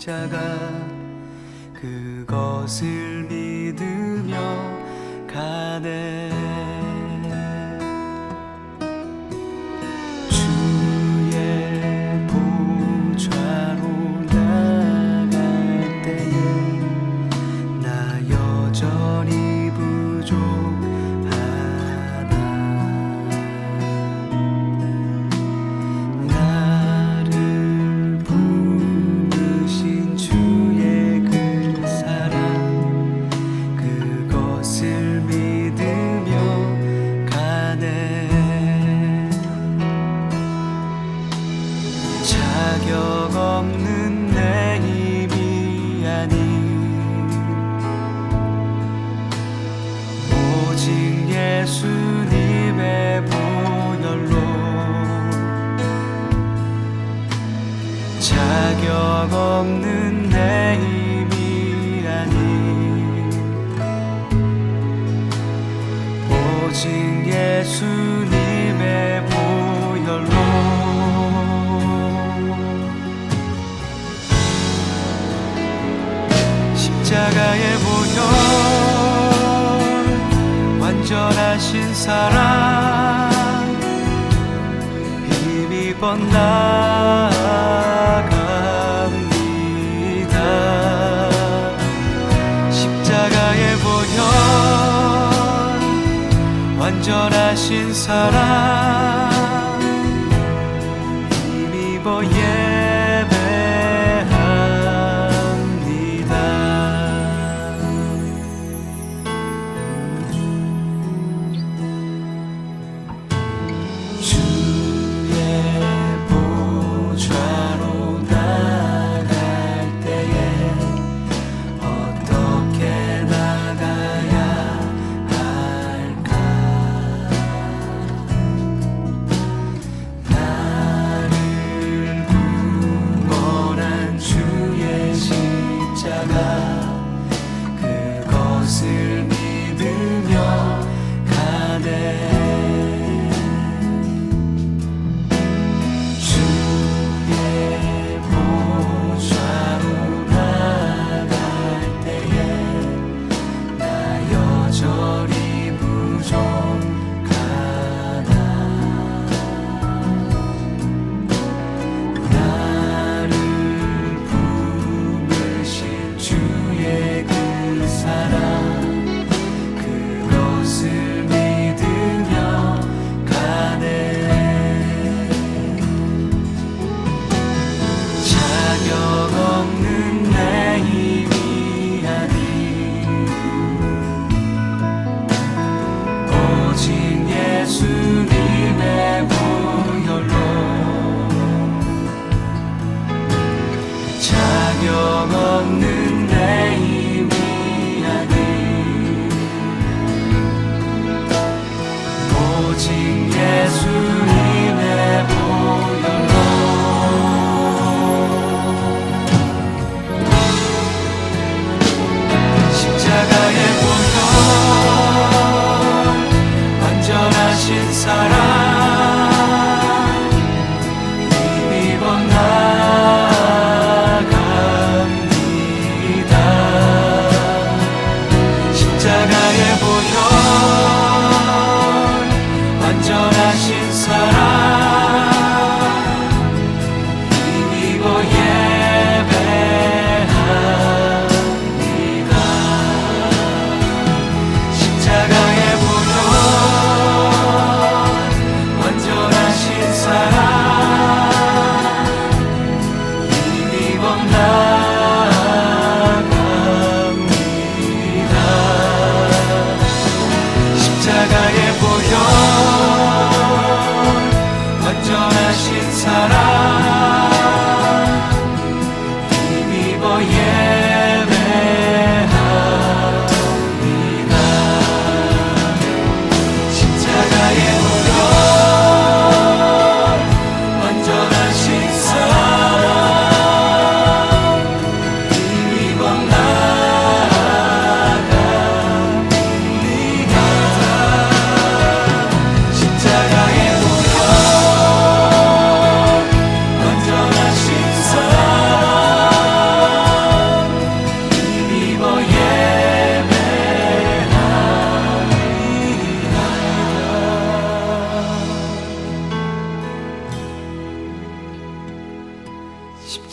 십자가 그것을 믿으며 가네. 주의 보좌로 나갈 때에 나 여전히 부족하다. 나를 부르신 주의 그 사랑 그것을 믿으며 가네. 자격 없는 내 힘이 아닌 오직 예수님의 보혈로 자격 없는 내 힘이 아닌 오직 예수님의 보혈로 십자가의 보혈 완전하신 사랑 힘입어 나아갑니다. 십자가의 보혈 완전하신 사랑 힘입어 그것을 믿으며 가네. 주의 보좌로 나갈 때에 나 여전히 부족하다. 나를 품으신 주의 그 사랑 그것을 믿으며 가네. 자격 없는 내 힘이 아닌 오직 예수님의 보혈로 자격 없는 내 힘이 아닌 오직 예수님의 보혈로 십자가의 보혈 완전하신 사랑 힘입어 나아갑니다. 십자가의 보혈 완전하신 사랑 힘입어 예배합니다. 십자가의 보혈 완전하신 사랑 힘입어 나아갑니다.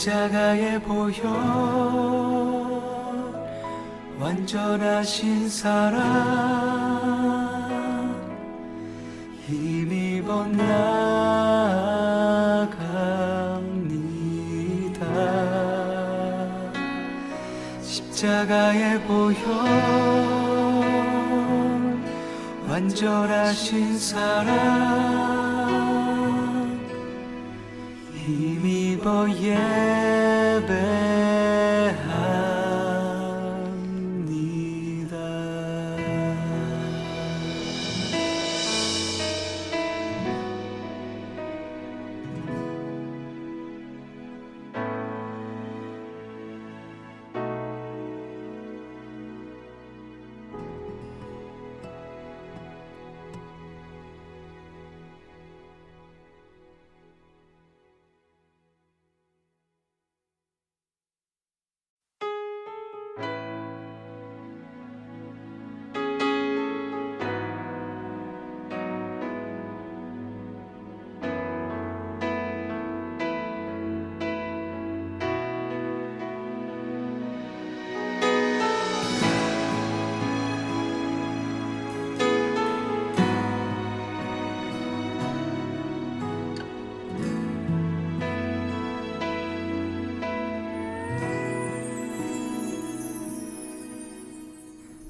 십자가의 보혈 완전하신 사랑 힘입어 나갑니다. 십자가의 보혈 완전하신 사랑 힘입어 예배합니다.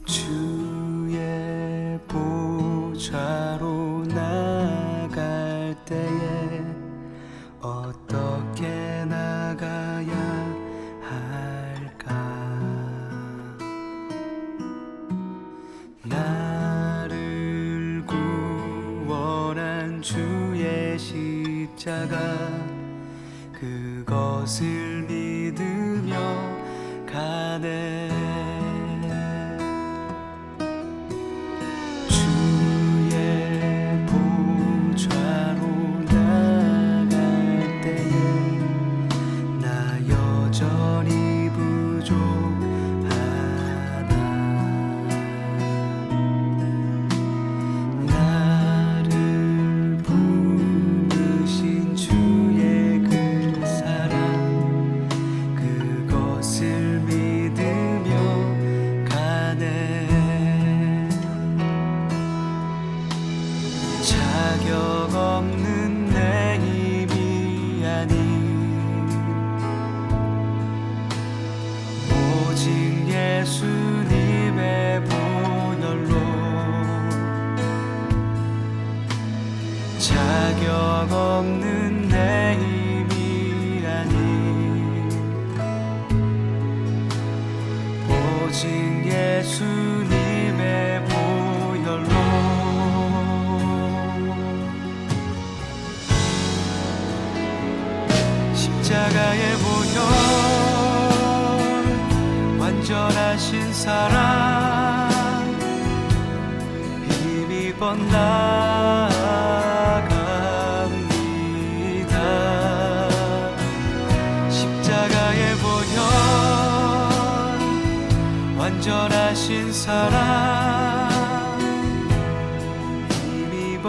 주의 보좌로 나갈 때에 어떻게 나가야 할까? 나를 구원한 주의 십자가 그것을 믿으며 가네. 자격 없는 내 힘이 아닌 오직 예수님의 보혈로 자격 없는 내 힘이 아닌 오직 예수님의 보혈로 십자가의 보혈 완전하신 사랑 힘입어 나갑니다. 십자가의 보혈 완전하신 사랑 힘입어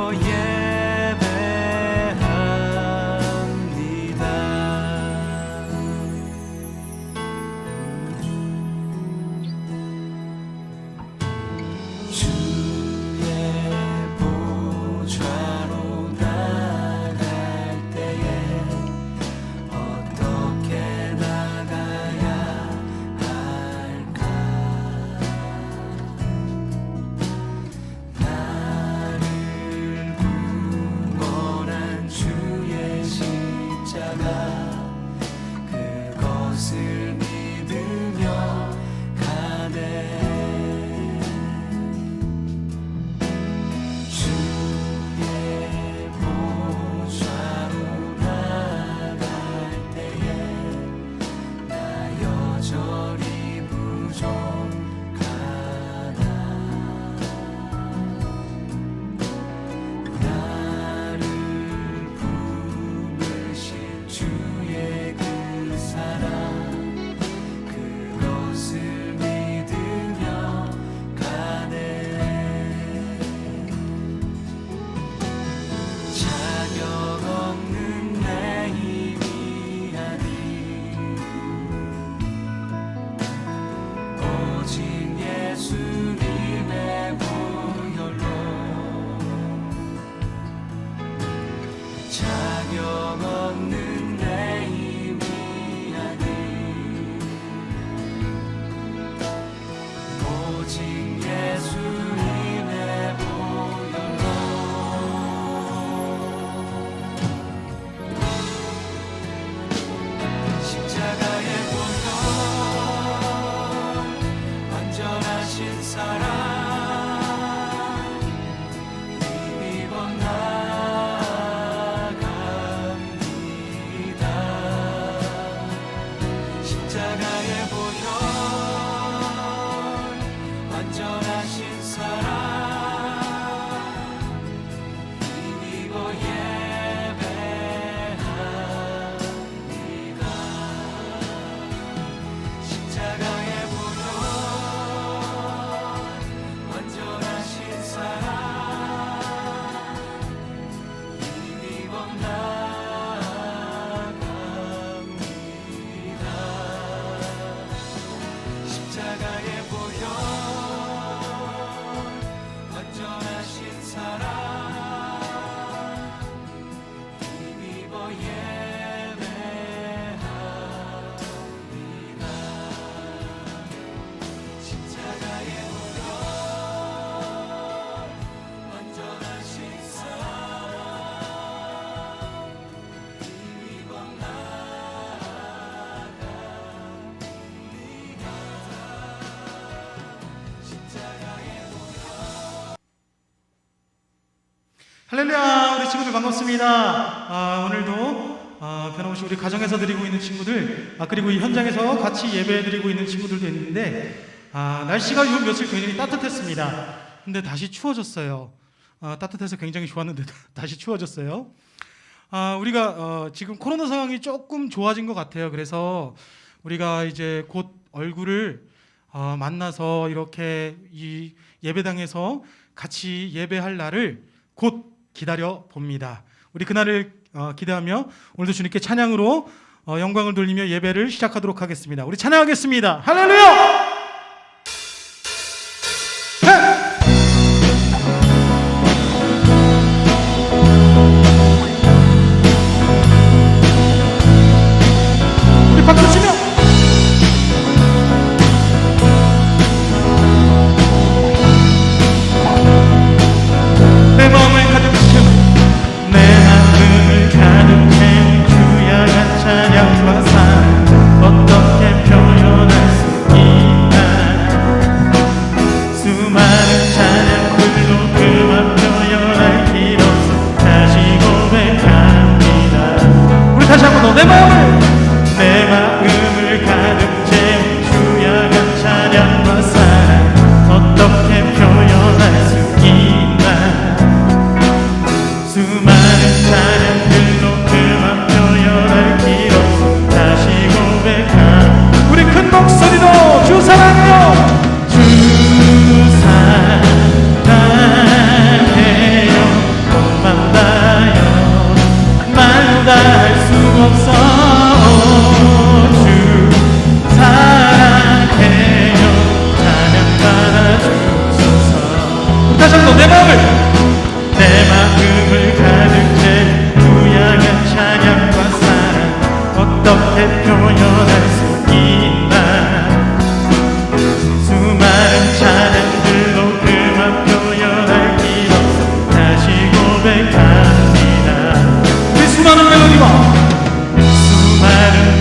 할렐루야, 우리 친구들 반갑습니다. 오늘도 변함없이 우리 가정에서 드리고 있는 친구들, 그리고 이 현장에서 같이 예배 드리고 있는 친구들도 있는데, 날씨가 요 며칠 굉장히 따뜻했습니다. 근데 다시 추워졌어요. 따뜻해서 굉장히 좋았는데 다시 추워졌어요. 우리가 지금 코로나 상황이 조금 좋아진 것 같아요. 그래서 우리가 이제 곧 얼굴을 만나서 이렇게 이 예배당에서 같이 예배할 날을 곧 기다려 봅니다. 우리 그날을 기대하며 오늘도 주님께 찬양으로 영광을 돌리며 예배를 시작하도록 하겠습니다. 우리 찬양하겠습니다. 할렐루야! 박수 치며 내 마음을 가득 채운 내 마음을 가득 채운 주야 한 찬양과 사랑 어떻게 표현할 수 있나 수많은 찬양들로 그만 표현할 길 없어 다시 고백합니다. 우리 다시 한번 더 내 마음을 가득 채운 주야간 찬양과 사랑 어떻게 표현할 수 있나 수많은 찬양들로 그만 표현할 길 없어 다시 고백한 우리 큰 목소리로 주 사랑해요 주 사랑해요 고맙다요 말로 다 할 수 없어 내 마음을 가득 채운 무양한 찬양과 사랑 어떻게 표현할 수 있나 수많은 찬양들로 그만 표현할 길 없어 다시 고백합니다. 우리 수많은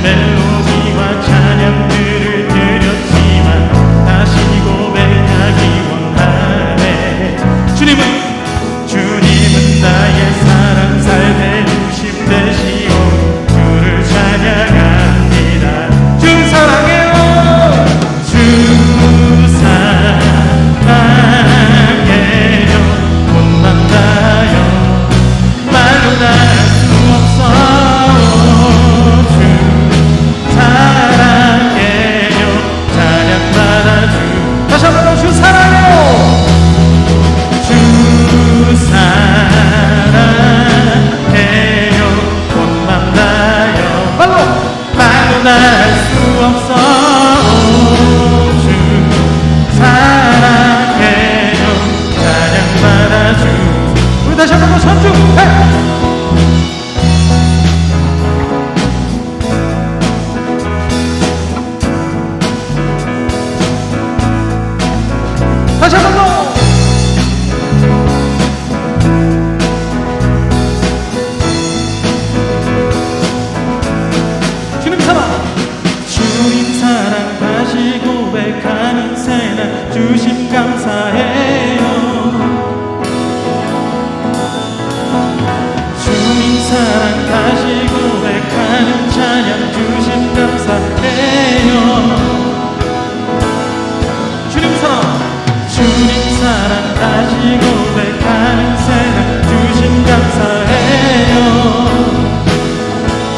멜로디와 찬양들을 드렸지만 다시 고백하기 원하네. 주님은 나의 사랑 살대 중심 되시오 주를 찬양합니다. 주 사랑해요 주 사랑해요 못 만나요 말로 다 할 수 없어 주 사랑해요 찬양 받아주 다시 한번 주 사랑해요 사랑해요 꽃만 나요 말로 다 할 수 없어 주 사랑해요 찬양 받아주 우리 다시 한번 선주 다시 한번 더 주님 사랑 다시 고백하는 새날 주심 감사해요 주님 사랑 다시 고백하는 찬양 주심 감사해요 주님 사랑 다시 고백하는 새날 주심 감사해요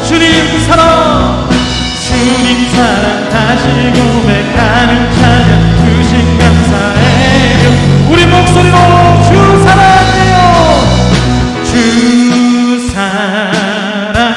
주님 사랑 다시 고백하는 찬양 주신 감사해요 우리 목소리로 주 사랑해요 주 사랑해요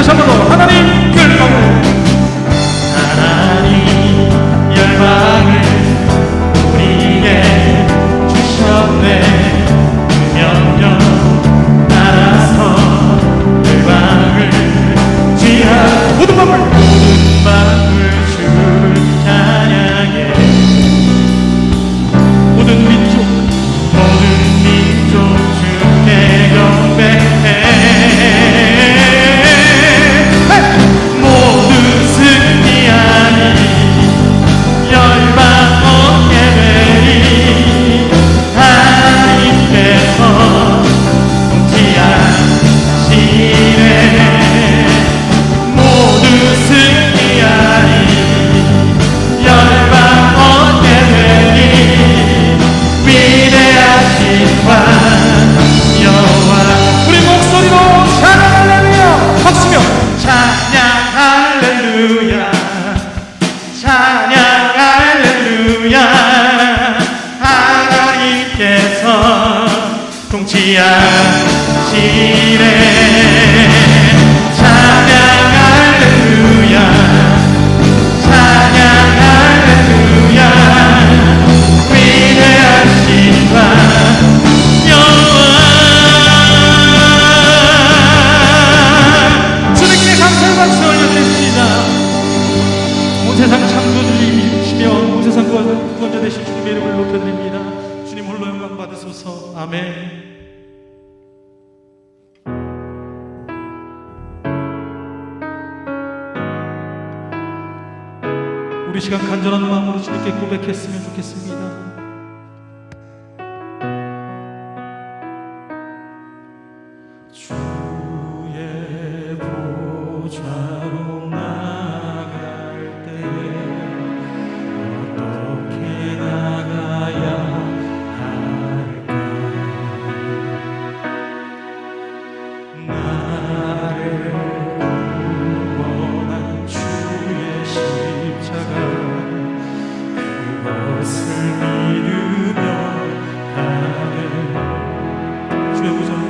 다시 한 번 더 하나님 열방을 하나님 열방을 우리에게 주셨네 그 명령 따라서 열방을 지하 모든 만물 주를 찬양해 모든 민족 주께 경배해 모든 승리하니 열방 온 예배니 하나님께서 통치하시네 모든 승리하니 열방 온 예배니 위대하신 왕 여호와 우리 목소리로 찬양 할렐루야 박수며 찬양 할렐루야 찬양 할렐루야 하나님께서 통치하시네 찬양 할렐루야 찬양 할렐루야 위대하신 왕 주님께 감사의 박수 올려드립니다. 온 세상 창조주이시며 온 세상 구원자 되신 주님의 이름을 높여드립니다. 주님 홀로 영광 받으소서. 아멘. 우리 시간 간절한 마음으로 주님께 고백했으면 좋겠습니다. 주의 보좌로 나갈 때 어떻게 나가야 할까 나를 구원한 주의 십자가 그것을 믿으며 가네 주의 보좌로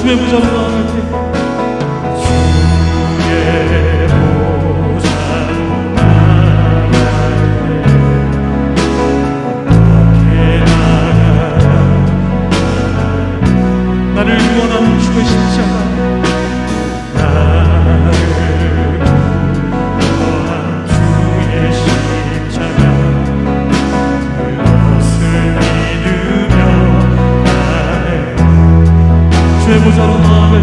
주의 보좌로 나아갈 때 주의 보좌로 나아갈 때 어떻게 나가야 나를 구원하는 주의 십자가 나를 구원한 주의 십자가 그것을 믿으며 가네 주의 보좌로 나아갈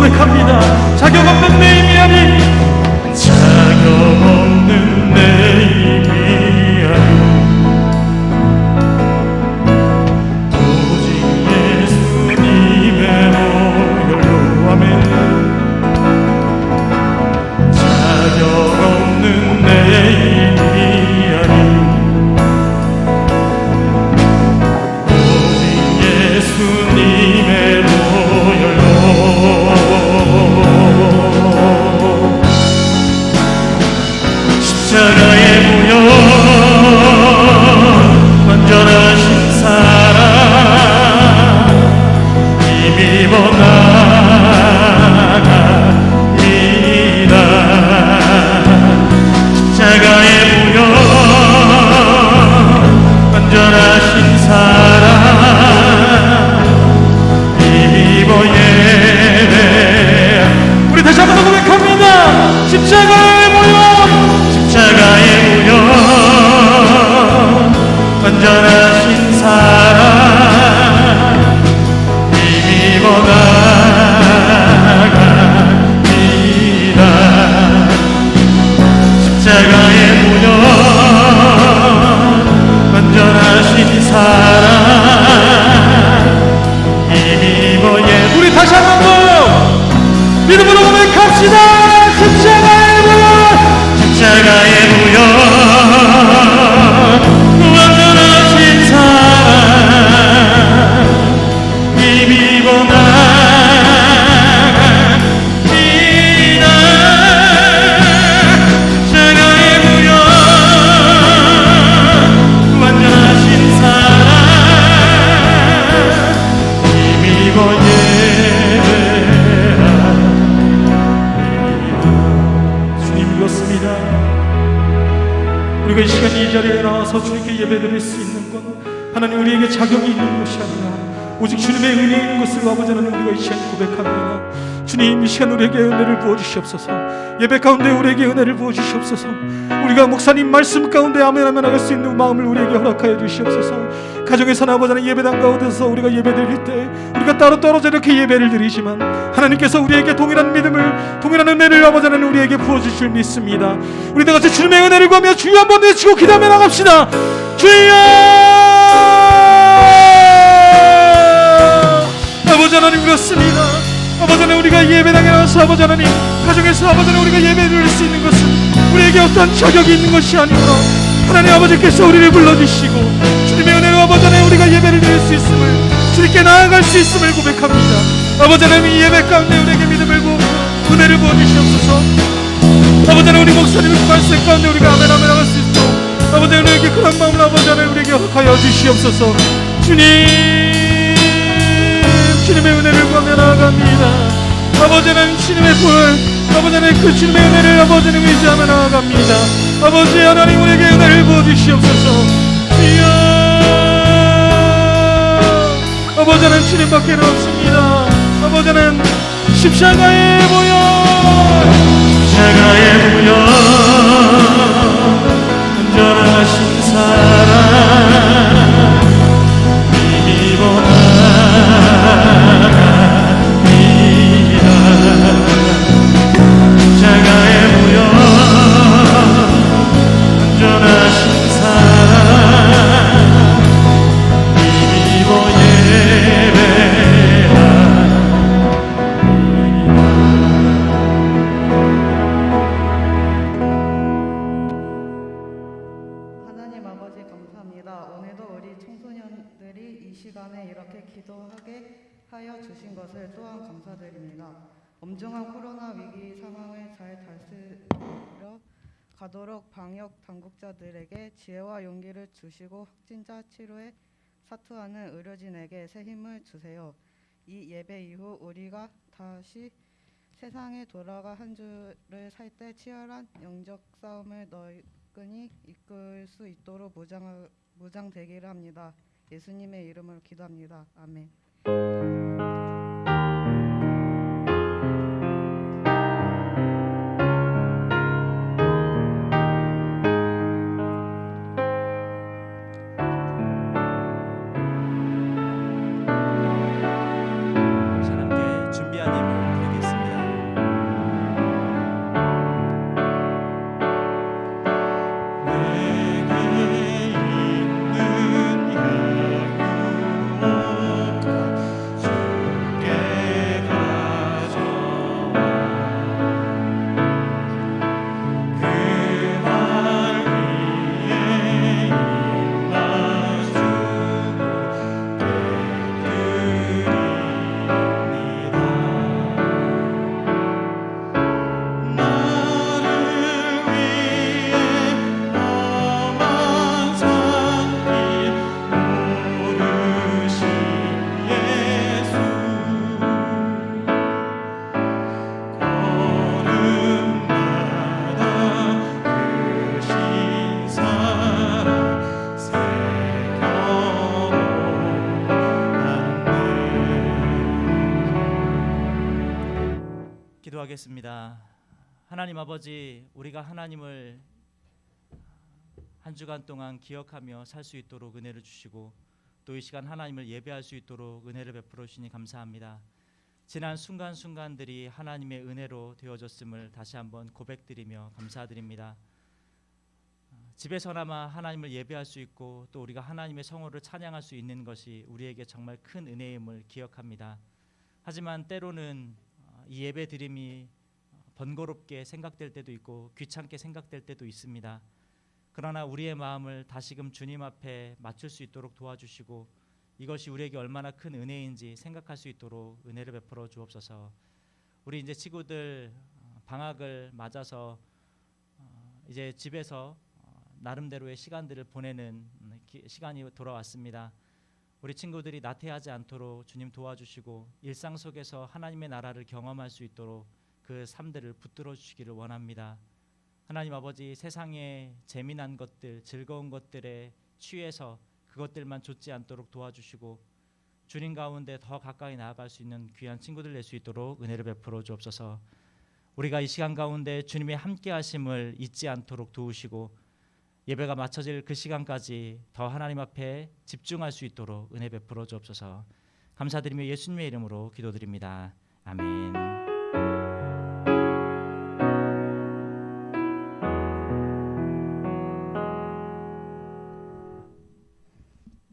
고백합니다. 자격 없는 내 힘이 아닌, 자격 없는 내 힘이 아닌 오직 예수님의 보혈로. 아멘. 자격 없는 내 힘이 아닌 오직 예수님의 보혈로. 십자가의 보혈 완전하신 사랑 힘입어 나갑니다. 십자가의 보혈 완전하신 사랑 힘입어 예배. 우리 다시 한번 고백합니다. 십자가의 보혈, 십자가의 보혈 완전하신 사랑 힘입어 나갑니다. 십자가의 보혈 완전하신 사랑 힘입어 예. 우리 다시 한번 믿음으로 고백합시다. 십자가의 보혈, 십자가의 보혈 완전하신 사랑 힘입어 나갑니다. 십자가의 보혈 완전하신 사랑 힘입어 우리가 이 시간 이 자리에 나와서 주님께 예배드릴 수 있는 건 하나님 우리에게 자격이 있는 것이 아니라 오직 주님의 은혜인 것을 아버지 하나님 우리가 이 시간 고백합니다. 주님, 이 시간 우리에게 은혜를 부어주시옵소서. 예배 가운데 우리에게 은혜를 부어주시옵소서. 우리가 목사님 말씀 가운데 아멘 아멘 할 수 있는 마음을 우리에게 허락하여 주시옵소서. 가정에서나 아버지 하나님 예배당 가운데서 우리가 예배드릴 때 우리가 따로 떨어져 이렇게 예배를 드리지만 하나님께서 우리에게 동일한 믿음을, 동일한 은혜를 아버지 하나님 우리에게 부어주실 줄 믿습니다. 우리 다 같이 주님의 은혜를 구하며 주여 한번 외치고 기도하며 나갑시다. 주여! 아버지 하나님 그렇습니다. 아버지 하나님 우리가 예배당에 나와서 아버지 하나님 가정에서 아버지 하나님 우리가 예배를 드릴 수 있는 것은 우리에게 어떤 자격이 있는 것이 아니라 하나님 아버지께서 우리를 불러주시고 주님의 은혜로 아버지 하나님 우리가 예배를 드릴 수 있음을, 주님께 나아갈 수 있음을 고백합니다. 아버지 하나님 이 예배 가운데 우리에게 믿음을 부어 은혜를 부어주시옵소서. 아버지 하나님 우리 목사님의 말씀 가운데 우리가 아멘 아멘 할 수 있도록 아버지 하나님 우리에게 그런 마음을 아버지 하나님 우리에게 허락하여 주시옵소서. 주님의 은혜를 구하며 나아갑니다. 아버지 하나님 주님의 보혈, 아버지 하나님 그 주님의 은혜를 아버지 하나님 의지하며 나아갑니다. 아버지 하나님 우리에게 은혜를 부어주시옵소서. 주여, 아버지 하나님 주님밖에는 없습니다. 아버지 하나님 십자가의 보혈, 십자가의 보혈 온전하신 사랑 힘입어 나갑니다. 십자가의 보혈 온전하신 사랑 힘입어 하나님 아버지 감사합니다. 오늘도 우리 청소년들이 이 시간에 이렇게 기도하게 하여 주신 것을 또한 감사드립니다. 엄중한 코로나 위기 상황을 잘 다스려 가도록 방역 당국자들에게 지혜와 용기를 주시고 확진자 치료에 사투하는 의료진에게 새 힘을 주세요. 이 예배 이후 우리가 다시 세상에 돌아가 한 주를 살 때 치열한 영적 싸움을 너희끈히 이끌 수 있도록 무장되기를 합니다. 예수님의 이름으로 기도합니다. 아멘. 자, 함께 준비한 예물 드리겠습니다. 기도하겠습니다. 하나님 아버지, 우리가 하나님을 한 주간 동안 기억하며 살 수 있도록 은혜를 주시고 또 이 시간 하나님을 예배할 수 있도록 은혜를 베풀어 주시니 감사합니다. 지난 순간순간들이 하나님의 은혜로 되어졌음을 다시 한번 고백드리며 감사드립니다. 집에서나마 하나님을 예배할 수 있고 또 우리가 하나님의 성호를 찬양할 수 있는 것이 우리에게 정말 큰 은혜임을 기억합니다. 하지만 때로는 이 예배 드림이 번거롭게 생각될 때도 있고 귀찮게 생각될 때도 있습니다. 그러나 우리의 마음을 다시금 주님 앞에 맞출 수 있도록 도와주시고 이것이 우리에게 얼마나 큰 은혜인지 생각할 수 있도록 은혜를 베풀어 주옵소서. 우리 이제 친구들 방학을 맞아서 이제 집에서 나름대로의 시간들을 보내는 시간이 돌아왔습니다. 우리 친구들이 나태하지 않도록 주님 도와주시고 일상 속에서 하나님의 나라를 경험할 수 있도록 그 삶들을 붙들어 주시기를 원합니다. 하나님 아버지, 세상의 재미난 것들, 즐거운 것들에 취해서 그것들만 좇지 않도록 도와주시고 주님 가운데 더 가까이 나아갈 수 있는 귀한 친구들 될 수 있도록 은혜를 베풀어 주옵소서. 우리가 이 시간 가운데 주님의 함께 하심을 잊지 않도록 도우시고 예배가 마쳐질 그 시간까지 더 하나님 앞에 집중할 수 있도록 은혜 베풀어 주옵소서. 감사드리며 예수님의 이름으로 기도드립니다. 아멘.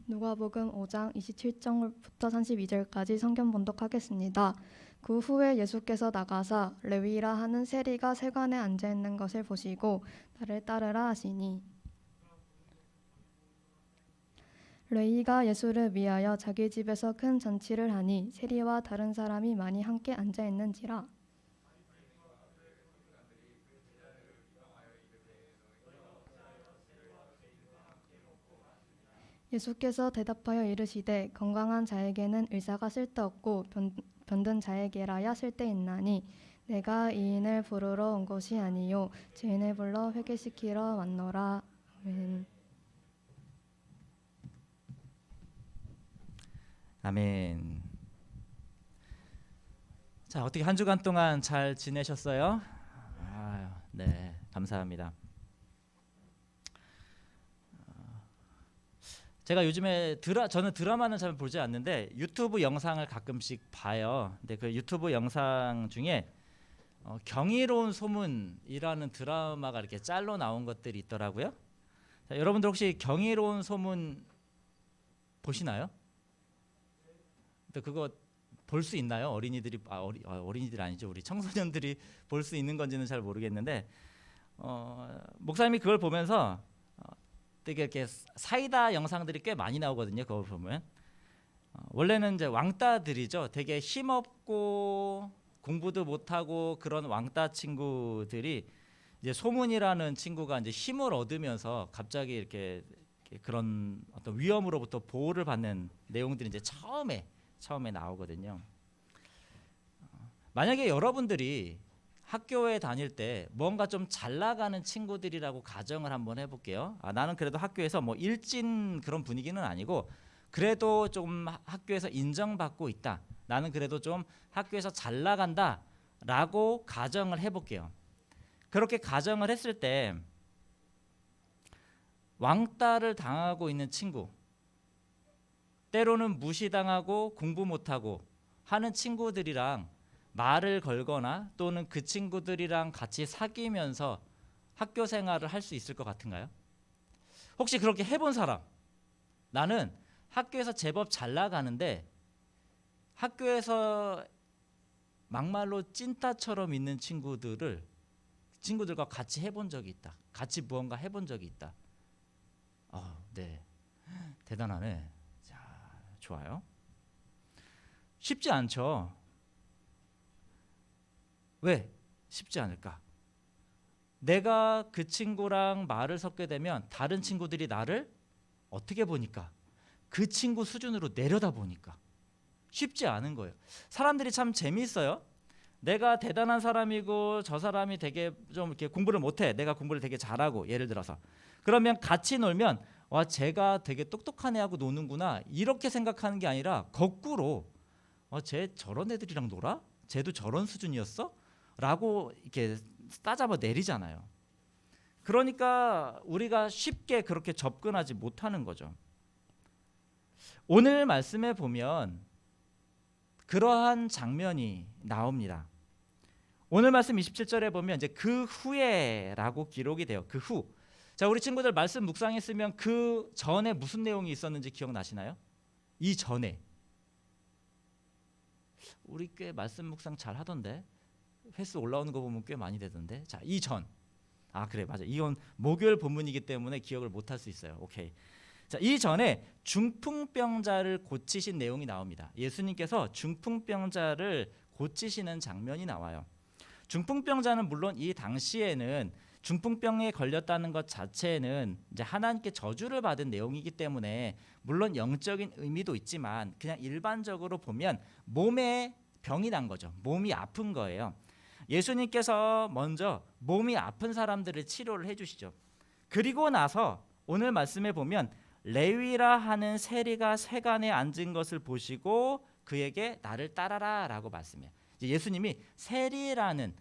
누가복음 5장 27절부터 32절까지 성경 번독하겠습니다. 그 후에 예수께서 나가사 레위라 하는 세리가 세관에 앉아 있는 것을 보시고 나를 따르라 하시니, 레위가 예수를 위하여 자기 집에서 큰 잔치를 하니 세리와 다른 사람이 많이 함께 앉아 있는지라. 예수께서 대답하여 이르시되 건강한 자에게는 의사가 쓸데없고 병든 자에게라야 쓸데있나니 내가 이인을 부르러 온 것이 아니요 죄인을 불러 회개시키러 왔노라. 아멘. 아멘. 자, 어떻게 한 주간 동안 잘 지내셨어요? 네, 감사합니다. 제가 요즘에 저는 드라마는 잘 보지 않는데 유튜브 영상을 가끔씩 봐요. 근데 그 유튜브 영상 중에 경이로운 소문이라는 드라마가 이렇게 짤로 나온 것들이 있더라고요. 자, 여러분들 혹시 경이로운 소문 보시나요? 근데 그거 볼 수 있나요? 어린이들이 어린이들 아니죠. 우리 청소년들이 볼 수 있는 건지는 잘 모르겠는데 목사님이 그걸 보면서 되게 이렇게 사이다 영상들이 꽤 많이 나오거든요. 그걸 보면 원래는 이제 왕따들이죠. 되게 힘없고 공부도 못하고 그런 왕따 친구들이 이제 소문이라는 친구가 이제 힘을 얻으면서 갑자기 이렇게 그런 어떤 위험으로부터 보호를 받는 내용들이 이제 처음에 나오거든요. 만약에 여러분들이 학교에 다닐 때 뭔가 좀 잘 나가는 친구들이라고 가정을 한번 해볼게요. 나는 그래도 학교에서 뭐 일진 그런 분위기는 아니고 그래도 좀 학교에서 인정받고 있다. 나는 그래도 좀 학교에서 잘 나간다라고 가정을 해볼게요. 그렇게 가정을 했을 때 왕따를 당하고 있는 친구, 때로는 무시당하고 공부 못하고 하는 친구들이랑 말을 걸거나 또는 그 친구들이랑 같이 사귀면서 학교 생활을 할 수 있을 것 같은가요? 혹시 그렇게 해본 사람? 나는 학교에서 제법 잘 나가는데 학교에서 막말로 찐따처럼 있는 친구들과 같이 해본 적이 있다. 같이 무언가 해본 적이 있다. 네, 대단하네. 자, 좋아요. 쉽지 않죠. 왜 쉽지 않을까? 내가 그 친구랑 말을 섞게 되면 다른 친구들이 나를 어떻게 보니까 그 친구 수준으로 내려다 보니까 쉽지 않은 거예요. 사람들이 참 재미있어요. 내가 대단한 사람이고 저 사람이 되게 좀 이렇게 공부를 못해. 내가 공부를 되게 잘하고 예를 들어서 그러면 같이 놀면 와 쟤가 되게 똑똑한 애하고 노는구나 이렇게 생각하는 게 아니라 거꾸로 쟤 저런 애들이랑 놀아? 쟤도 저런 수준이었어? 라고 이렇게 따잡아 내리잖아요. 그러니까 우리가 쉽게 그렇게 접근하지 못하는 거죠. 오늘 말씀에 보면 그러한 장면이 나옵니다. 오늘 말씀 27절에 보면 이제 그 후에라고 기록이 돼요. 그 후. 자, 우리 친구들 말씀 묵상했으면 그 전에 무슨 내용이 있었는지 기억나시나요? 이 전에. 우리 꽤 말씀 묵상 잘 하던데. 횟수 올라오는 거 보면 꽤 많이 되던데. 자, 이 전. 아, 그래. 맞아. 이건 목요일 본문이기 때문에 기억을 못 할 수 있어요. 오케이. 자, 이 전에 중풍병자를 고치신 내용이 나옵니다. 예수님께서 중풍병자를 고치시는 장면이 나와요. 중풍병자는 물론 이 당시에는 중풍병에 걸렸다는 것 자체는 이제 하나님께 저주를 받은 내용이기 때문에 물론 영적인 의미도 있지만 그냥 일반적으로 보면 몸에 병이 난 거죠. 몸이 아픈 거예요. 예수님께서 먼저 몸이 아픈 사람들을 치료를 해주시죠. 그리고 나서 오늘 말씀에 보면 레위라 하는 세리가 세간에 앉은 것을 보시고 그에게 나를 따라라 라고 말씀해요. 이제 예수님이 세리라는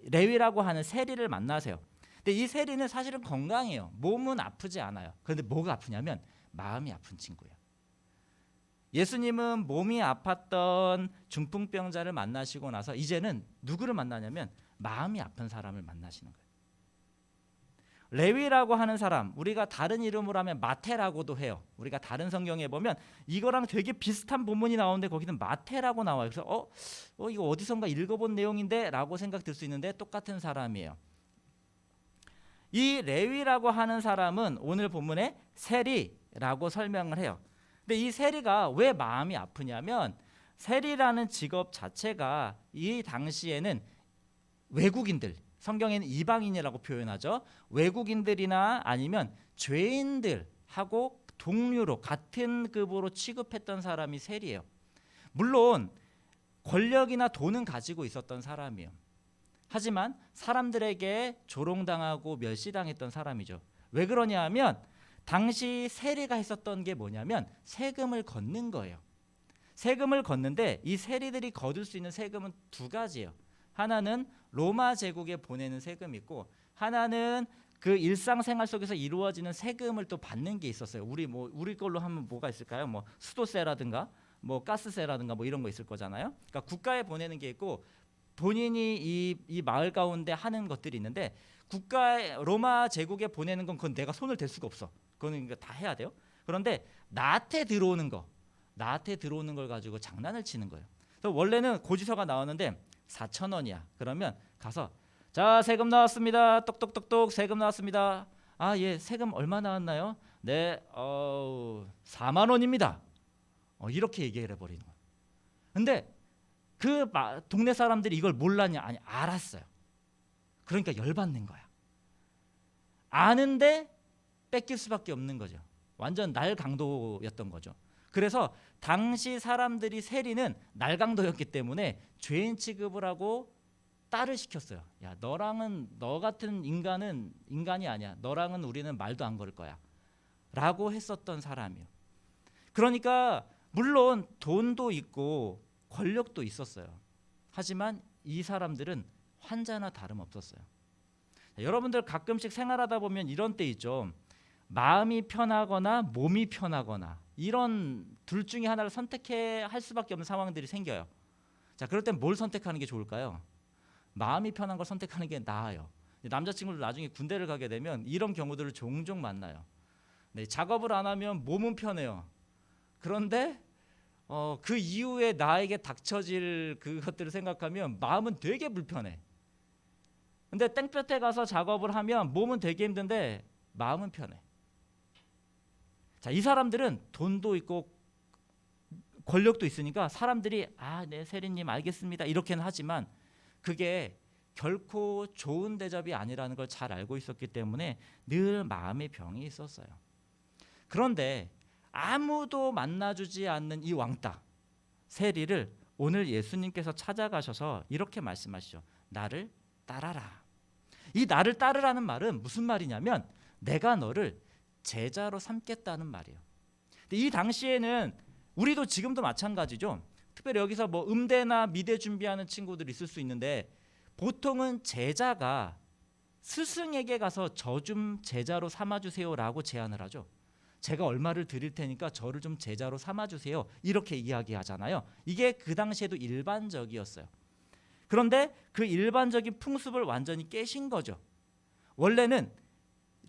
레위라고 하는 세리를 만나세요. 근데 이 세리는 사실은 건강해요. 몸은 아프지 않아요. 그런데 뭐가 아프냐면 마음이 아픈 친구예요. 예수님은 몸이 아팠던 중풍병자를 만나시고 나서 이제는 누구를 만나냐면 마음이 아픈 사람을 만나시는 거예요. 레위라고 하는 사람, 우리가 다른 이름으로 하면 마태라고도 해요. 우리가 다른 성경에 보면 이거랑 되게 비슷한 본문이 나오는데 거기는 마태라고 나와요. 그래서 이거 어디선가 읽어본 내용인데 라고 생각 들 수 있는데 똑같은 사람이에요. 이 레위라고 하는 사람은 오늘 본문에 세리라고 설명을 해요. 근데 이 세리가 왜 마음이 아프냐면 세리라는 직업 자체가 이 당시에는 외국인들, 성경에는 이방인이라고 표현하죠. 외국인들이나 아니면 죄인들하고 동류로 같은 급으로 취급했던 사람이 세리예요. 물론 권력이나 돈은 가지고 있었던 사람이에요. 하지만 사람들에게 조롱당하고 멸시당했던 사람이죠. 왜 그러냐 하면 당시 세리가 했었던 게 뭐냐면 세금을 걷는 거예요. 세금을 걷는데 이 세리들이 거둘 수 있는 세금은 두 가지예요. 하나는 로마 제국에 보내는 세금이 있고 하나는 그 일상생활 속에서 이루어지는 세금을 또 받는 게 있었어요. 우리 걸로 하면 뭐가 있을까요? 뭐 수도세라든가 뭐 가스세라든가 뭐 이런 거 있을 거잖아요. 그러니까 국가에 보내는 게 있고 본인이 이 마을 가운데 하는 것들이 있는데 로마 제국에 보내는 건 그건 내가 손을 댈 수가 없어. 그거는 다 해야 돼요. 그런데 나한테 들어오는 걸 가지고 장난을 치는 거예요. 그래서 원래는 고지서가 나왔는데 4,000원이야. 그러면 가서 자, 세금 나왔습니다. 똑똑똑똑 세금 나왔습니다. 아, 예, 세금 얼마 나왔나요? 네, 4만 원입니다. 이렇게 얘기를 해버리는 거예요. 근데 그 동네 사람들이 이걸 몰랐냐? 아니, 알았어요. 그러니까 열받는 거야. 아는데 뺏길 수밖에 없는 거죠. 완전 날강도였던 거죠. 그래서 당시 사람들이 세리는 날강도였기 때문에 죄인 취급을 하고 딸을 시켰어요. 야, 너 같은 인간이 아니야. 너랑은 우리는 말도 안 걸 거야. 라고 했었던 사람이요. 그러니까 물론 돈도 있고 권력도 있었어요. 하지만 이 사람들은 환자나 다름없었어요. 여러분들 가끔씩 생활하다 보면 이런 때 있죠. 마음이 편하거나 몸이 편하거나 이런 둘 중에 하나를 선택해야 할 수밖에 없는 상황들이 생겨요. 자, 그럴 땐 뭘 선택하는 게 좋을까요? 마음이 편한 걸 선택하는 게 나아요. 남자친구들 나중에 군대를 가게 되면 이런 경우들을 종종 만나요. 네, 작업을 안 하면 몸은 편해요. 그런데 그 이후에 나에게 닥쳐질 그것들을 생각하면 마음은 되게 불편해. 근데 땡볕에 가서 작업을 하면 몸은 되게 힘든데 마음은 편해. 자, 이 사람들은 돈도 있고 권력도 있으니까 사람들이 네, 세리님 알겠습니다 이렇게는 하지만 그게 결코 좋은 대접이 아니라는 걸 잘 알고 있었기 때문에 늘 마음의 병이 있었어요. 그런데 아무도 만나주지 않는 이 왕따 세리를 오늘 예수님께서 찾아가셔서 이렇게 말씀하시죠. 나를 따라라. 이 나를 따르라는 말은 무슨 말이냐면 내가 너를 제자로 삼겠다는 말이에요. 근데 이 당시에는 우리도 지금도 마찬가지죠. 특별히 여기서 뭐 음대나 미대 준비하는 친구들 있을 수 있는데 보통은 제자가 스승에게 가서 저 좀 제자로 삼아주세요라고 제안을 하죠. 제가 얼마를 드릴 테니까 저를 좀 제자로 삼아주세요. 이렇게 이야기하잖아요. 이게 그 당시에도 일반적이었어요. 그런데 그 일반적인 풍습을 완전히 깨신 거죠. 원래는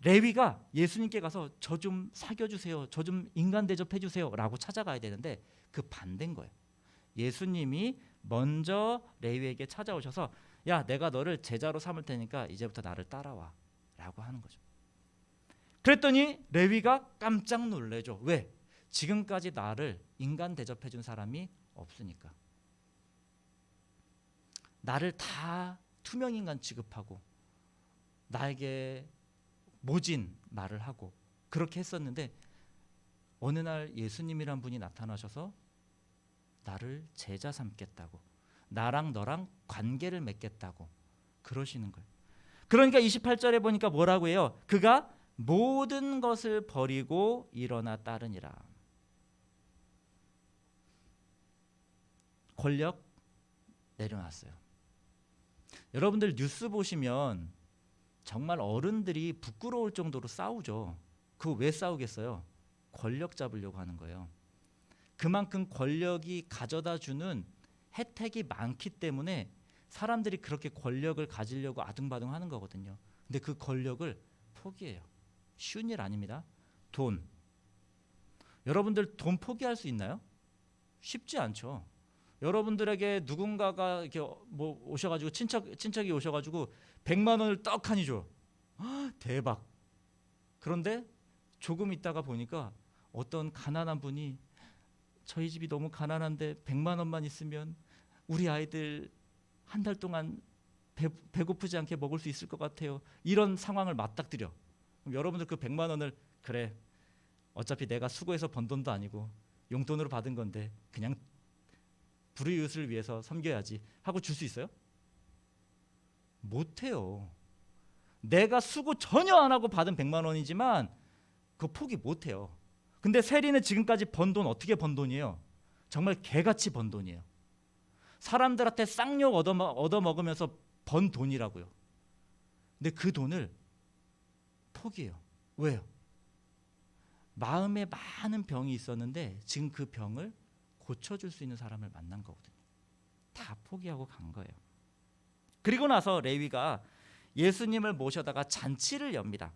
레위가 예수님께 가서 저 좀 사귀어주세요. 저 좀 인간 대접해주세요 라고 찾아가야 되는데 그 반대인 거예요. 예수님이 먼저 레위에게 찾아오셔서 야, 내가 너를 제자로 삼을 테니까 이제부터 나를 따라와 라고 하는 거죠. 그랬더니 레위가 깜짝 놀래죠. 왜? 지금까지 나를 인간 대접해 준 사람이 없으니까. 나를 다 투명인간 취급하고 나에게 모진 말을 하고 그렇게 했었는데 어느 날 예수님이란 분이 나타나셔서 나를 제자 삼겠다고, 나랑 너랑 관계를 맺겠다고 그러시는 거예요. 그러니까 28절에 보니까 뭐라고 해요? 그가 모든 것을 버리고 일어나 따르니라. 권력 내려놨어요. 여러분들 뉴스 보시면 정말 어른들이 부끄러울 정도로 싸우죠. 그거 왜 싸우겠어요? 권력 잡으려고 하는 거예요. 그만큼 권력이 가져다 주는 혜택이 많기 때문에 사람들이 그렇게 권력을 가지려고 아둥바둥 하는 거거든요. 근데 그 권력을 포기해요. 쉬운 일 아닙니다. 돈. 여러분들 돈 포기할 수 있나요? 쉽지 않죠. 여러분들에게 누군가가 이렇게 뭐 오셔가지고 친척이 오셔가지고 100만 원을 떡하니 줘. 대박. 그런데 조금 있다가 보니까 어떤 가난한 분이 저희 집이 너무 가난한데 100만 원만 있으면 우리 아이들 한 달 동안 배고프지 않게 먹을 수 있을 것 같아요. 이런 상황을 맞닥뜨려. 그럼 여러분들 그 100만 원을 그래. 어차피 내가 수고해서 번 돈도 아니고 용돈으로 받은 건데 그냥 불우이웃을 위해서 섬겨야지 하고 줄 수 있어요? 못해요. 내가 수고 전혀 안 하고 받은 100만 원이지만 그거 포기 못해요. 근데 세리는 지금까지 번 돈 어떻게 번 돈이에요? 정말 개같이 번 돈이에요. 사람들한테 쌍욕 얻어먹으면서 번 돈이라고요. 근데 그 돈을 포기해요. 왜요? 마음에 많은 병이 있었는데 지금 그 병을 고쳐줄 수 있는 사람을 만난 거거든요. 다 포기하고 간 거예요. 그리고 나서 레위가 예수님을 모셔다가 잔치를 엽니다.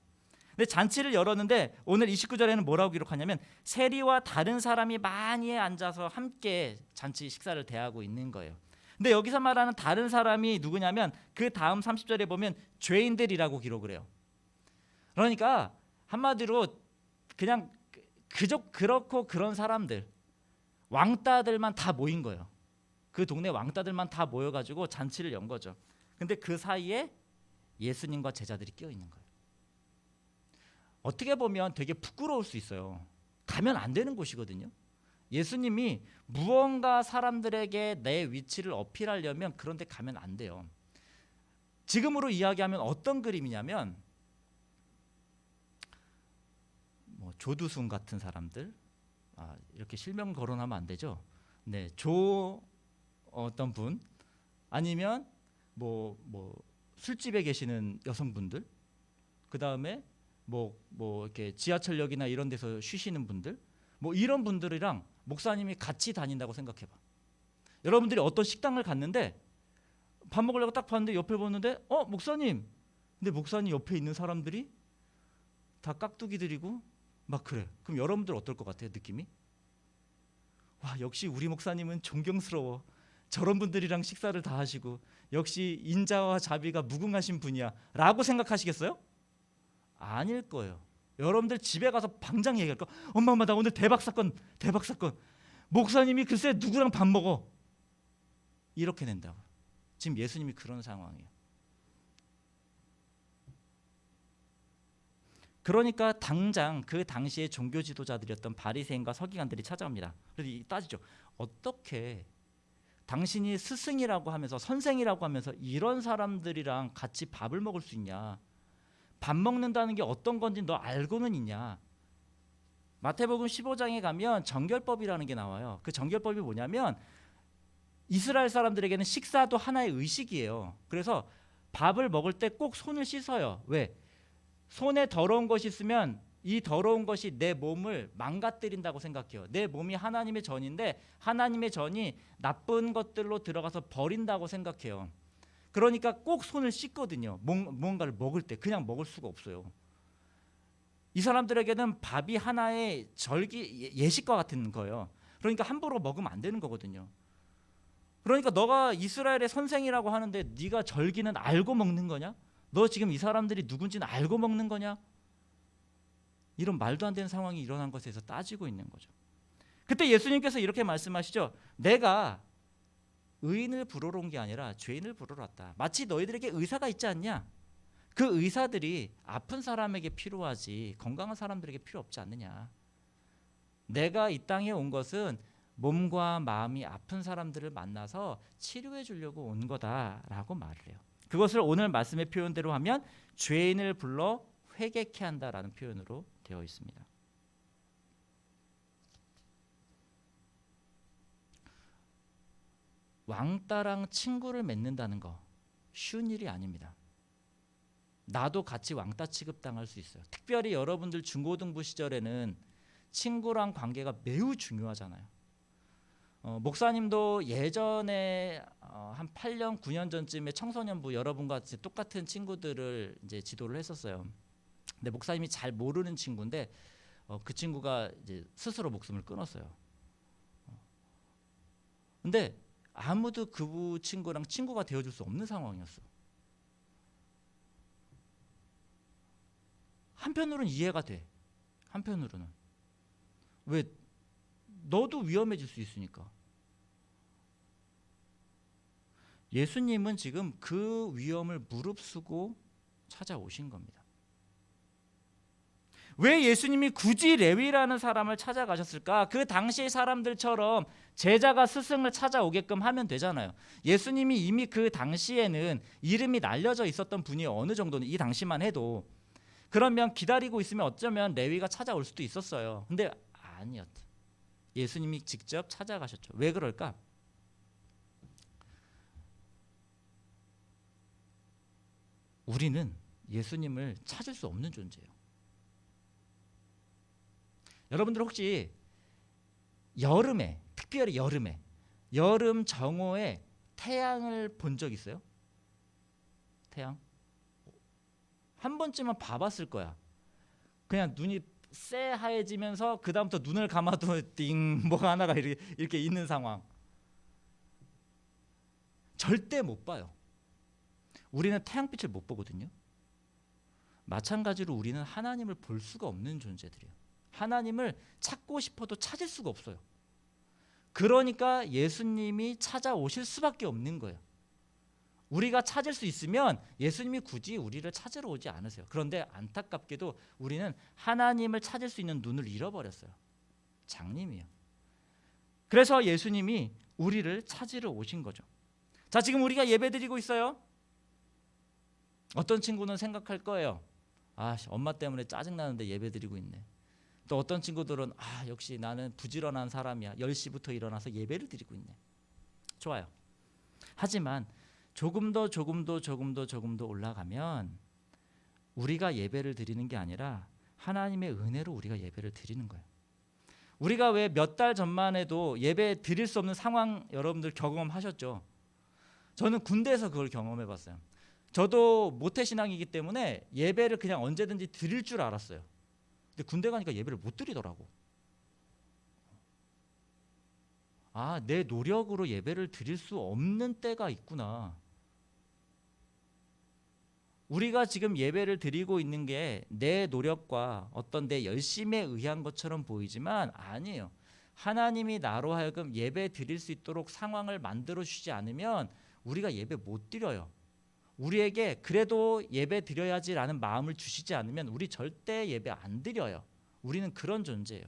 근데 잔치를 열었는데 오늘 29절에는 뭐라고 기록하냐면 세리와 다른 사람이 많이 앉아서 함께 잔치 식사를 대하고 있는 거예요. 근데 여기서 말하는 다른 사람이 누구냐면 그 다음 30절에 보면 죄인들이라고 기록을 해요. 그러니까 한마디로 그냥 그렇고 그런 사람들, 왕따들만 다 모인 거예요. 그 동네 왕따들만 다 모여가지고 잔치를 연 거죠. 근데 그 사이에 예수님과 제자들이 끼어 있는 거예요. 어떻게 보면 되게 부끄러울 수 있어요. 가면 안 되는 곳이거든요. 예수님이 무언가 사람들에게 내 위치를 어필하려면 그런 데 가면 안 돼요. 지금으로 이야기하면 어떤 그림이냐면 뭐 조두순 같은 사람들, 이렇게 실명 거론하면 안 되죠. 네, 어떤 분, 아니면 뭐 술집에 계시는 여성분들, 그 다음에 뭐 이렇게 지하철역이나 이런 데서 쉬시는 분들, 뭐 이런 분들이랑 목사님이 같이 다닌다고 생각해봐. 여러분들이 어떤 식당을 갔는데 밥 먹으려고 딱 봤는데 옆에 보는데 목사님. 근데 목사님 옆에 있는 사람들이 다 깍두기들이고 막 그래. 그럼 여러분들 어떨 것 같아요? 느낌이? 와, 역시 우리 목사님은 존경스러워. 저런 분들이랑 식사를 다 하시고 역시 인자와 자비가 무궁하신 분이야 라고 생각하시겠어요? 아닐 거예요. 여러분들 집에 가서 당장 얘기할 거. 엄마 나 오늘 대박 사건. 목사님이 글쎄 누구랑 밥 먹어. 이렇게 된다고. 지금 예수님이 그런 상황이에요. 그러니까 당장 그 당시의 종교 지도자들이었던 바리새인과 서기관들이 찾아옵니다. 그래서 따지죠. 어떻게 당신이 스승이라고 하면서 선생이라고 하면서 이런 사람들이랑 같이 밥을 먹을 수 있냐? 밥 먹는다는 게 어떤 건지 너 알고는 있냐? 마태복음 15장에 가면 정결법이라는 게 나와요. 그 정결법이 뭐냐면 이스라엘 사람들에게는 식사도 하나의 의식이에요. 그래서 밥을 먹을 때 꼭 손을 씻어요. 왜? 손에 더러운 것이 있으면 이 더러운 것이 내 몸을 망가뜨린다고 생각해요. 내 몸이 하나님의 전인데 하나님의 전이 나쁜 것들로 들어가서 버린다고 생각해요. 그러니까 꼭 손을 씻거든요. 뭔가를 먹을 때 그냥 먹을 수가 없어요. 이 사람들에게는 밥이 하나의 예식과 같은 거예요. 그러니까 함부로 먹으면 안 되는 거거든요. 그러니까 너가 이스라엘의 선생이라고 하는데 네가 절기는 알고 먹는 거냐? 너 지금 이 사람들이 누군지는 알고 먹는 거냐? 이런 말도 안 되는 상황이 일어난 것에 대해서 따지고 있는 거죠. 그때 예수님께서 이렇게 말씀하시죠. 내가 의인을 부르러 온 게 아니라 죄인을 부르러 왔다. 마치 너희들에게 의사가 있지 않냐? 그 의사들이 아픈 사람에게 필요하지 건강한 사람들에게 필요 없지 않느냐? 내가 이 땅에 온 것은 몸과 마음이 아픈 사람들을 만나서 치료해 주려고 온 거다라고 말을 해요. 그것을 오늘 말씀의 표현대로 하면 죄인을 불러 회개케 한다라는 표현으로 되어 있습니다. 왕따랑 친구를 맺는다는 거 쉬운 일이 아닙니다. 나도 같이 왕따 취급당할 수 있어요. 특별히 여러분들 중고등부 시절에는 친구랑 관계가 매우 중요하잖아요. 목사님도 예전에 한 8년, 9년 전쯤에 청소년부 여러분과 똑같은 친구들을 이제 지도를 했었어요. 근데 목사님이 잘 모르는 친구인데 그 친구가 이제 스스로 목숨을 끊었어요. 근데 아무도 그 친구랑 친구가 되어줄 수 없는 상황이었어. 한편으로는 이해가 돼. 한편으로는 왜? 너도 위험해질 수 있으니까. 예수님은 지금 그 위험을 무릅쓰고 찾아오신 겁니다. 왜 예수님이 굳이 레위라는 사람을 찾아가셨을까? 그 당시 사람들처럼 제자가 스승을 찾아오게끔 하면 되잖아요. 예수님이 이미 그 당시에는 이름이 날려져 있었던 분이 어느 정도는 이 당시만 해도 그러면 기다리고 있으면 어쩌면 레위가 찾아올 수도 있었어요. 근데 아니었다. 예수님이 직접 찾아가셨죠. 왜 그럴까? 우리는 예수님을 찾을 수 없는 존재예요. 여러분들 혹시 여름에, 특별히 여름에, 여름 정오에 태양을 본 적 있어요? 태양? 한 번쯤은 봐봤을 거야. 그냥 눈이 새하얘지면서 그 다음부터 눈을 감아도 띵 뭐가 하나가 이렇게 있는 상황. 절대 못 봐요. 우리는 태양빛을 못 보거든요. 마찬가지로 우리는 하나님을 볼 수가 없는 존재들이에요. 하나님을 찾고 싶어도 찾을 수가 없어요. 그러니까 예수님이 찾아오실 수밖에 없는 거예요. 우리가 찾을 수 있으면 예수님이 굳이 우리를 찾으러 오지 않으세요. 그런데 안타깝게도 우리는 하나님을 찾을 수 있는 눈을 잃어버렸어요. 장님이에요. 그래서 예수님이 우리를 찾으러 오신 거죠. 자, 지금 우리가 예배드리고 있어요. 어떤 친구는 생각할 거예요. 엄마 때문에 짜증나는데 예배드리고 있네. 또 어떤 친구들은 역시 나는 부지런한 사람이야. 10시부터 일어나서 예배를 드리고 있네. 좋아요. 하지만 조금 더 올라가면 우리가 예배를 드리는 게 아니라 하나님의 은혜로 우리가 예배를 드리는 거예요. 우리가 왜 몇 달 전만 해도 예배 드릴 수 없는 상황 여러분들 경험하셨죠? 저는 군대에서 그걸 경험해 봤어요. 저도 모태신앙이기 때문에 예배를 그냥 언제든지 드릴 줄 알았어요. 근데 군대 가니까 예배를 못 드리더라고. 내 노력으로 예배를 드릴 수 없는 때가 있구나. 우리가 지금 예배를 드리고 있는 게 내 노력과 어떤 내 열심에 의한 것처럼 보이지만 아니에요. 하나님이 나로 하여금 예배 드릴 수 있도록 상황을 만들어 주시지 않으면 우리가 예배 못 드려요. 우리에게 그래도 예배 드려야지라는 마음을 주시지 않으면 우리 절대 예배 안 드려요. 우리는 그런 존재예요.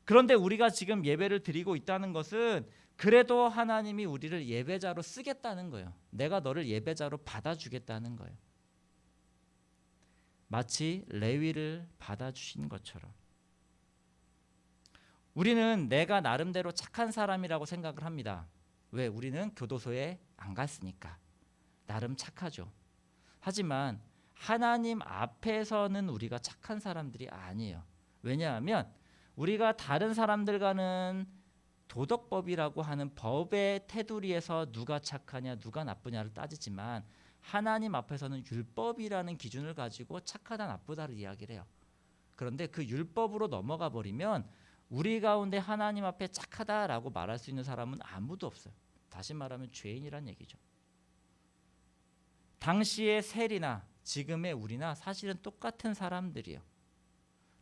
그런데 우리가 지금 예배를 드리고 있다는 것은 그래도 하나님이 우리를 예배자로 쓰겠다는 거예요. 내가 너를 예배자로 받아주겠다는 거예요. 마치 레위를 받아주신 것처럼. 우리는 내가 나름대로 착한 사람이라고 생각을 합니다. 왜? 우리는 교도소에 안 갔으니까. 나름 착하죠. 하지만 하나님 앞에서는 우리가 착한 사람들이 아니에요. 왜냐하면 우리가 다른 사람들과는 도덕법이라고 하는 법의 테두리에서 누가 착하냐 누가 나쁘냐를 따지지만 하나님 앞에서는 율법이라는 기준을 가지고 착하다 나쁘다를 이야기를 해요. 그런데 그 율법으로 넘어가 버리면 우리 가운데 하나님 앞에 착하다라고 말할 수 있는 사람은 아무도 없어요. 다시 말하면 죄인이란 얘기죠. 당시의 셀이나 지금의 우리나 사실은 똑같은 사람들이에요.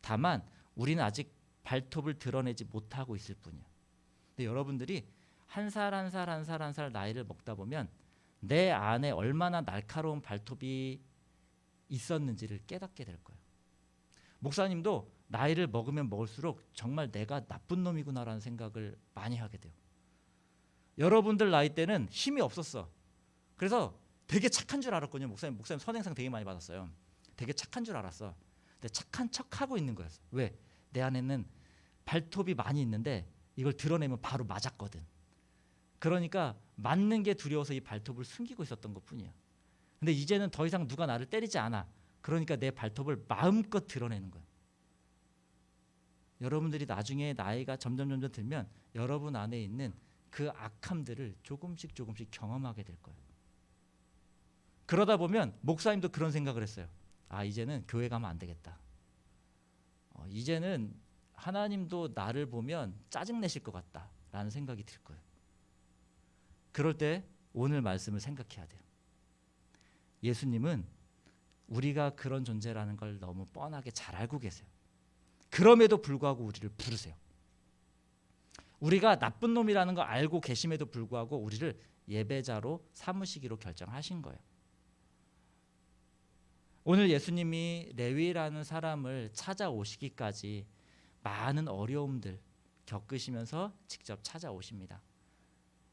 다만 우리는 아직 발톱을 드러내지 못하고 있을 뿐이에요. 근데 여러분들이 한 살 한 살 한 살 한 살 나이를 먹다 보면 내 안에 얼마나 날카로운 발톱이 있었는지를 깨닫게 될 거예요. 목사님도 나이를 먹으면 먹을수록 정말 내가 나쁜 놈이구나라는 생각을 많이 하게 돼요. 여러분들 나이 때는 힘이 없었어. 그래서 되게 착한 줄 알았거든요. 목사님 선행상 되게 많이 받았어요. 되게 착한 줄 알았어. 근데 착한 척하고 있는 거였어. 왜? 내 안에는 발톱이 많이 있는데 이걸 드러내면 바로 맞았거든. 그러니까 맞는 게 두려워서 이 발톱을 숨기고 있었던 것뿐이에요. 근데 이제는 더 이상 누가 나를 때리지 않아. 그러니까 내 발톱을 마음껏 드러내는 거예요. 여러분들이 나중에 나이가 점점 들면 여러분 안에 있는 그 악함들을 조금씩 경험하게 될 거예요. 그러다 보면 목사님도 그런 생각을 했어요. 아, 이제는 교회 가면 안 되겠다. 이제는 하나님도 나를 보면 짜증내실 것 같다라는 생각이 들 거예요. 그럴 때 오늘 말씀을 생각해야 돼요. 예수님은 우리가 그런 존재라는 걸 너무 뻔하게 잘 알고 계세요. 그럼에도 불구하고 우리를 부르세요. 우리가 나쁜 놈이라는 걸 알고 계심에도 불구하고 우리를 예배자로 삼으시기로 결정하신 거예요. 오늘 예수님이 레위라는 사람을 찾아오시기까지 많은 어려움들 겪으시면서 직접 찾아오십니다.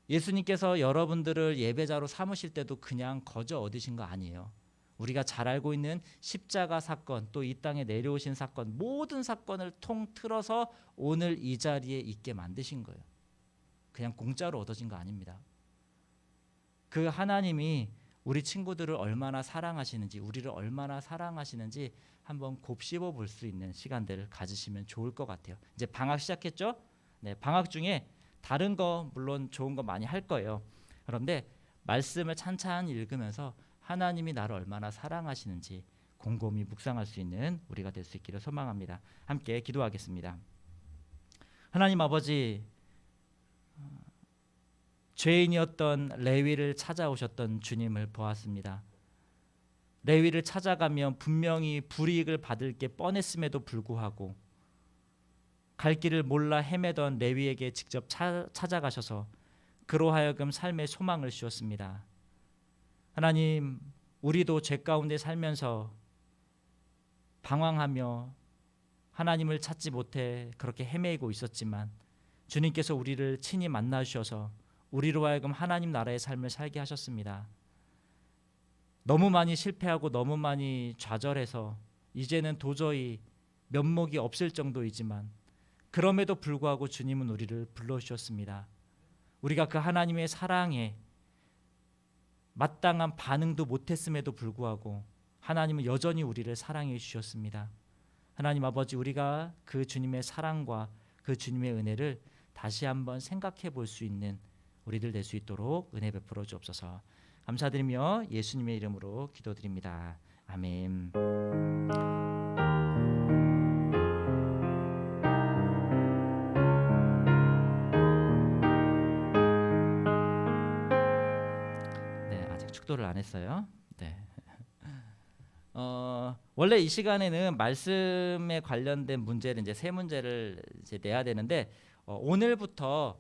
예수님께서 여러분들을 예배자로 삼으실 때도 그냥 거저 얻으신 거 아니에요. 우리가 잘 알고 있는 십자가 사건, 또 이 땅에 내려오신 사건, 모든 사건을 통틀어서 오늘 이 자리에 있게 만드신 거예요. 그냥 공짜로 얻어진 거 아닙니다. 그 하나님이 우리 친구들을 얼마나 사랑하시는지, 우리를 얼마나 사랑하시는지 한번 곱씹어 볼 수 있는 시간들을 가지시면 좋을 것 같아요. 이제 방학 시작했죠? 네, 방학 중에 다른 거 물론 좋은 거 많이 할 거예요. 그런데 말씀을 찬찬히 읽으면서 하나님이 나를 얼마나 사랑하시는지 곰곰이 묵상할 수 있는 우리가 될 수 있기를 소망합니다. 함께 기도하겠습니다. 하나님 아버지, 죄인이었던 레위를 찾아오셨던 주님을 보았습니다. 레위를 찾아가면 분명히 불이익을 받을 게 뻔했음에도 불구하고 갈 길을 몰라 헤매던 레위에게 직접 찾아가셔서 그로 하여금 삶의 소망을 주었습니다. 하나님, 우리도 죄 가운데 살면서 방황하며 하나님을 찾지 못해 그렇게 헤매고 있었지만 주님께서 우리를 친히 만나 주셔서 우리로 하여금 하나님 나라의 삶을 살게 하셨습니다. 너무 많이 실패하고 너무 많이 좌절해서 이제는 도저히 면목이 없을 정도이지만 그럼에도 불구하고 주님은 우리를 불러주셨습니다. 우리가 그 하나님의 사랑에 마땅한 반응도 못했음에도 불구하고 하나님은 여전히 우리를 사랑해 주셨습니다. 하나님 아버지, 우리가 그 주님의 사랑과 그 주님의 은혜를 다시 한번 생각해 볼 수 있는 우리들 될 수 있도록 은혜 베풀어 주옵소서. 감사드리며 예수님의 이름으로 기도드립니다. 아멘. 네, 아직 축도를 안 했어요. 네. 원래 이 시간에는 말씀에 관련된 문제를 이제 세 문제를 이제 내야 되는데 오늘부터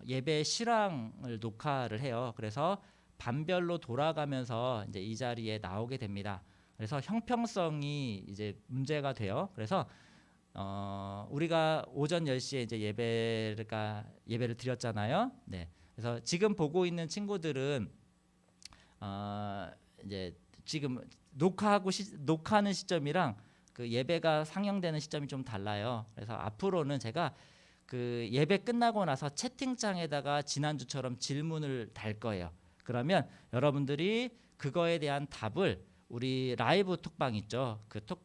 예배 실황을 녹화를 해요. 그래서 반별로 돌아가면서 이제 이 자리에 나오게 됩니다. 그래서 형평성이 이제 문제가 돼요. 그래서 우리가 오전 10시에 이제 예배를 드렸잖아요. 네. 그래서 지금 보고 있는 친구들은 이제 지금 녹화하는 시점이랑 그 예배가 상영되는 시점이 좀 달라요. 그래서 앞으로는 제가 그 예배 끝나고 나서 채팅창에다가 지난주처럼 질문을 달 거예요. 그러면 여러분들이 그거에 대한 답을 우리 라이브 톡방 있죠.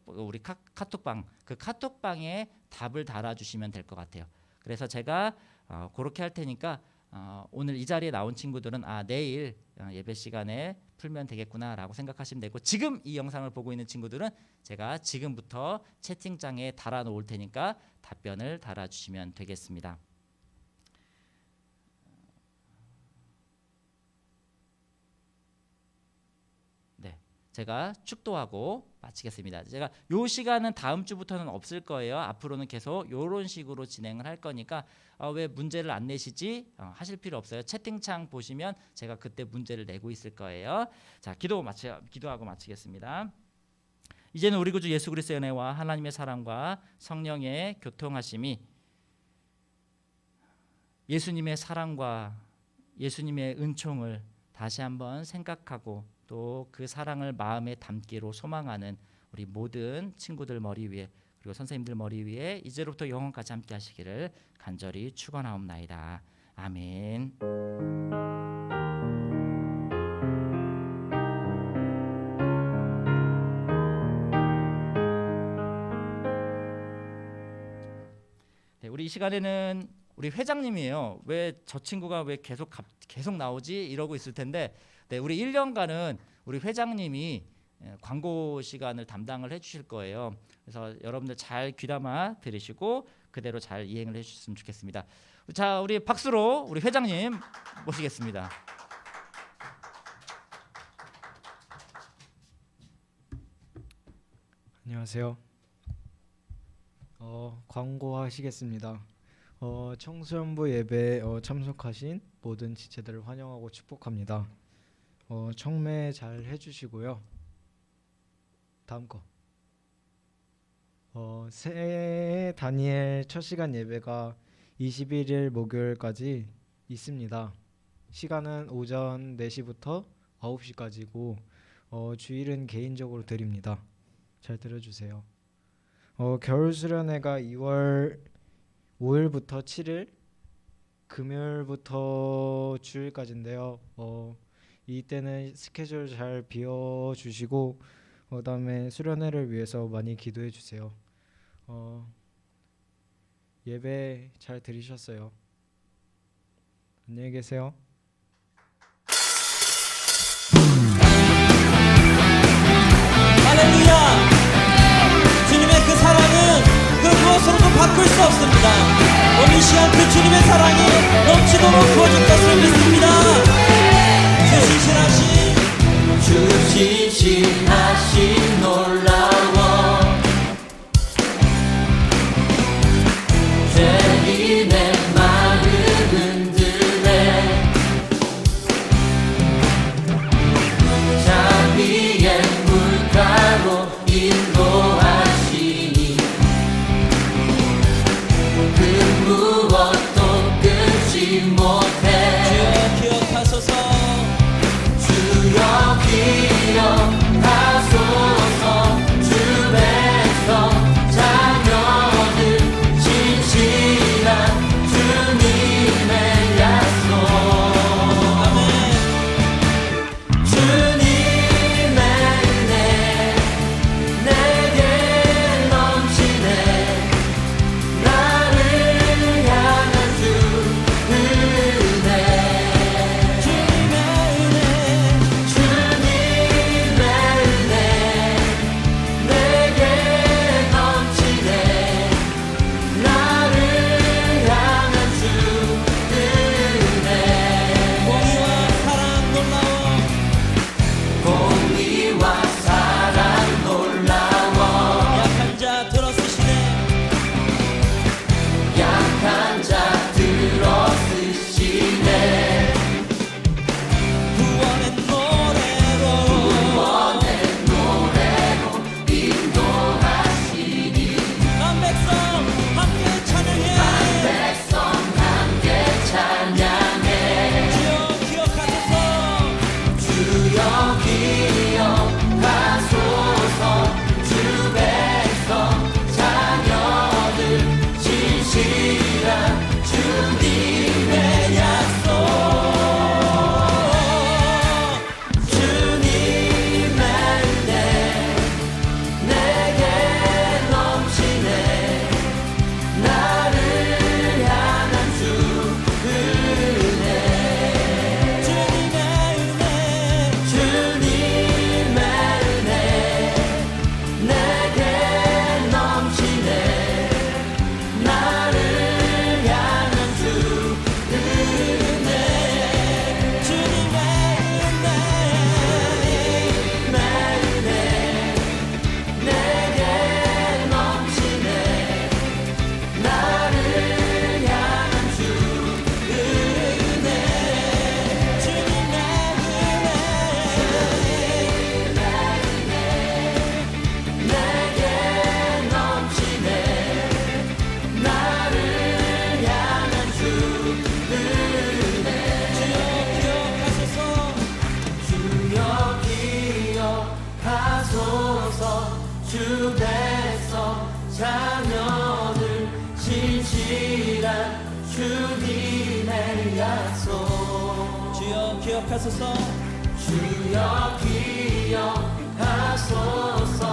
우리 카톡방, 그 카톡방에 답을 달아주시면 될 것 같아요. 그래서 제가 그렇게 할 테니까 오늘 이 자리에 나온 친구들은 내일 예배 시간에 풀면 되겠구나라고 생각하시면 되고, 지금 이 영상을 보고 있는 친구들은 제가 지금부터 채팅창에 달아 놓을 테니까 답변을 달아주시면 되겠습니다. 제가 축도하고 마치겠습니다. 제가 요 시간은 다음 주부터는 없을 거예요. 앞으로는 계속 이런 식으로 진행을 할 거니까 왜 문제를 안 내시지 하실 필요 없어요. 채팅창 보시면 제가 그때 문제를 내고 있을 거예요. 자, 기도하고 마치겠습니다. 이제는 우리 구주 예수 그리스도의 은혜와 하나님의 사랑과 성령의 교통하심이, 예수님의 사랑과 예수님의 은총을 다시 한번 생각하고 또 그 사랑을 마음에 담기로 소망하는 우리 모든 친구들 머리 위에, 그리고 선생님들 머리 위에 이제로부터 영원까지 함께 하시기를 간절히 축원하옵나이다. 아멘. 네, 우리 이 시간에는 우리 회장님이에요. 왜 저 친구가 왜 계속 나오지 이러고 있을 텐데, 네, 우리 1년간은 우리 회장님이 광고 시간을 담당을 해주실 거예요. 그래서 여러분들 잘 귀담아 들으시고 그대로 잘 이행을 해주셨으면 좋겠습니다. 자, 우리 박수로 우리 회장님 모시겠습니다. 안녕하세요. 광고하시겠습니다. 청소년부 예배에 참석하신 모든 지체들을 환영하고 축복합니다. 청매 잘 해주시고요. 다음 거. 새해 다니엘 첫 시간 예배가 21일 목요일까지 있습니다. 시간은 오전 4시부터 9시까지고 주일은 개인적으로 드립니다. 잘 들어주세요. 겨울 수련회가 2월 5일부터 7일 금요일부터 주일까지인데요. 이때는 스케줄 잘 비워주시고 그다음에 수련회를 위해서 많이 기도해 주세요. 예배 잘 들으셨어요. 안녕히 계세요. 할렐루야! 주님의 그 사랑은 그 무엇으로도 바꿀 수 없습니다. 오늘 이 시간 그 주님의 사랑이 넘치도록 부어질 것을 믿습니다. 주신신하신 놀라워 죄인의 마른 들에 자비의 물가로 인도하시니 그 무엇도 끊지 못해 주 백성 자녀들 진실한 주님의 약속 주여 기억하소서 주여 기억하소서